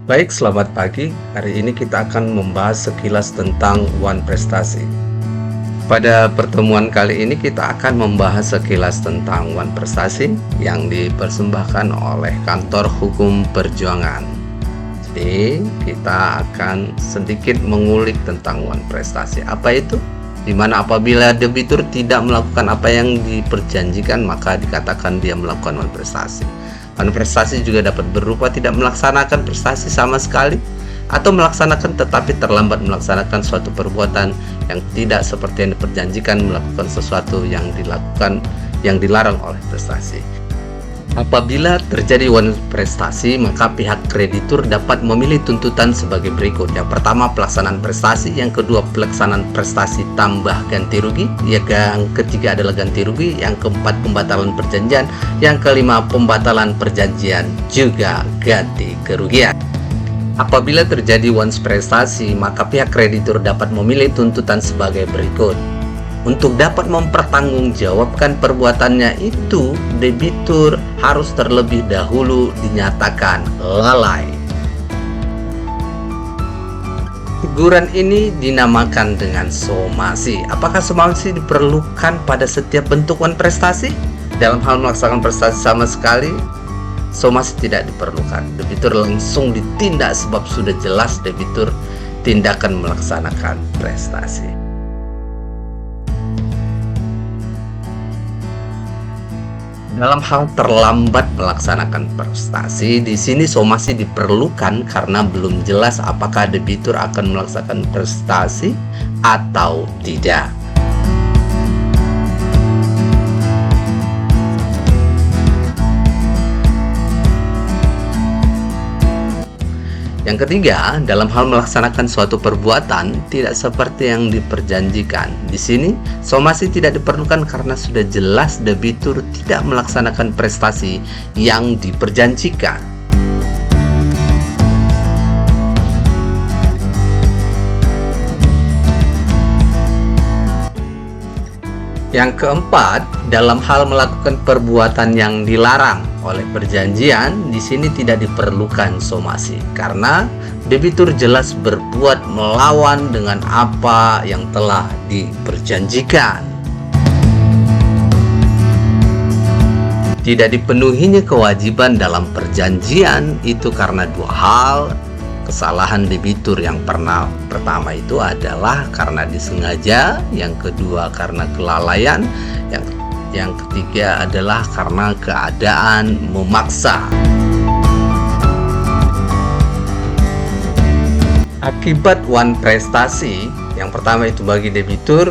Baik, selamat pagi. Hari ini kita akan membahas sekilas tentang One Prestasi. Pada pertemuan kali ini kita akan membahas sekilas tentang One Prestasi yang dipersembahkan oleh Kantor Hukum Perjuangan. Jadi, kita akan sedikit mengulik tentang One Prestasi. Apa itu? Dimana apabila debitur tidak melakukan apa yang diperjanjikan, maka dikatakan dia melakukan One Prestasi. One Prestasi juga dapat berupa tidak melaksanakan prestasi sama sekali, atau melaksanakan tetapi terlambat melaksanakan suatu perbuatan yang tidak seperti yang diperjanjikan, melakukan sesuatu yang dilarang oleh prestasi. Apabila terjadi One Prestasi, maka pihak kreditur dapat memilih tuntutan sebagai berikut. Yang pertama, pelaksanaan prestasi. Yang kedua, pelaksanaan prestasi tambah ganti rugi. Yang ketiga adalah ganti rugi. Yang keempat, pembatalan perjanjian. Yang kelima, pembatalan perjanjian juga ganti kerugian. Apabila terjadi One Prestasi, maka pihak kreditur dapat memilih tuntutan sebagai berikut. Untuk dapat mempertanggungjawabkan perbuatannya itu, debitur harus terlebih dahulu dinyatakan lalai. Teguran ini dinamakan dengan somasi. Apakah somasi diperlukan pada setiap bentuk One Prestasi? Dalam hal melaksanakan prestasi sama sekali, somasi tidak diperlukan. Debitur langsung ditindak sebab sudah jelas debitur tindakan melaksanakan prestasi. Dalam hal terlambat melaksanakan prestasi, di sini somasi diperlukan karena belum jelas apakah debitur akan melaksanakan prestasi atau tidak. Yang ketiga, dalam hal melaksanakan suatu perbuatan tidak seperti yang diperjanjikan. Di sini, somasi tidak diperlukan karena sudah jelas debitur tidak melaksanakan prestasi yang diperjanjikan. Yang keempat, dalam hal melakukan perbuatan yang dilarang oleh perjanjian, di sini tidak diperlukan somasi karena debitur jelas berbuat melawan dengan apa yang telah diperjanjikan. Tidak dipenuhinya kewajiban dalam perjanjian itu karena dua hal. Kesalahan debitur yang pertama itu adalah karena disengaja, yang kedua karena kelalaian, yang ketiga adalah karena keadaan memaksa. Akibat One Prestasi, yang pertama itu bagi debitur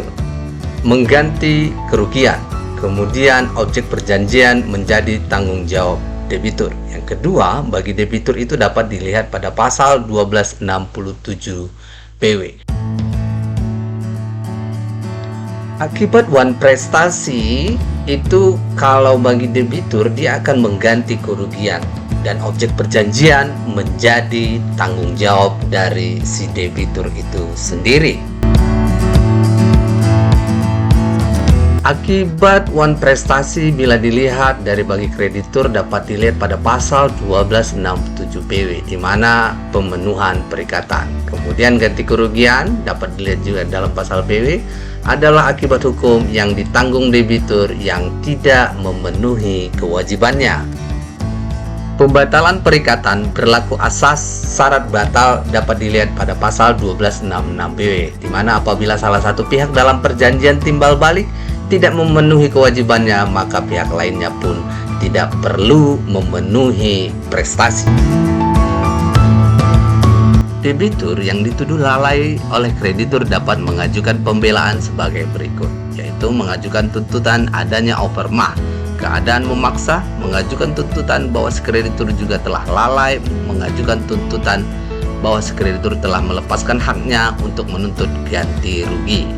mengganti kerugian, kemudian objek perjanjian menjadi tanggung jawab debitur. Yang kedua, bagi debitur itu dapat dilihat pada pasal 1267 PW. Akibat One Prestasi itu kalau bagi debitur dia akan mengganti kerugian dan objek perjanjian menjadi tanggung jawab dari si debitur itu sendiri. Akibat One Prestasi bila dilihat dari bagi kreditur dapat dilihat pada pasal 1267 PW di mana pemenuhan perikatan. Kemudian ganti kerugian dapat dilihat juga dalam pasal PW adalah akibat hukum yang ditanggung debitur yang tidak memenuhi kewajibannya. Pembatalan perikatan berlaku asas syarat batal dapat dilihat pada pasal 1266 PW di mana apabila salah satu pihak dalam perjanjian timbal balik tidak memenuhi kewajibannya, maka pihak lainnya pun tidak perlu memenuhi prestasi. Debitur yang dituduh lalai oleh kreditur dapat mengajukan pembelaan sebagai berikut, yaitu mengajukan tuntutan adanya overmah, keadaan memaksa, mengajukan tuntutan bahwa si kreditur juga telah lalai, mengajukan tuntutan bahwa si kreditur telah melepaskan haknya untuk menuntut ganti rugi.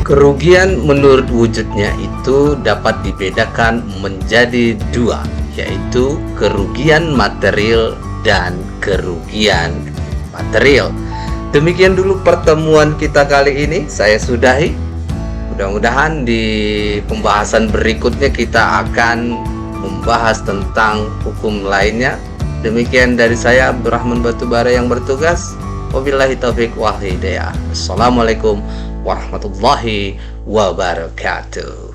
Kerugian menurut wujudnya itu dapat dibedakan menjadi dua, yaitu kerugian material dan kerugian material. Demikian dulu pertemuan kita kali ini, saya sudahi. Mudah-mudahan di pembahasan berikutnya kita akan membahas tentang hukum lainnya. Demikian dari saya, Abdurrahman Batubara, yang bertugas. Wabillahi taufiq wal hidayah. Assalamualaikum warahmatullahi wabarakatuh.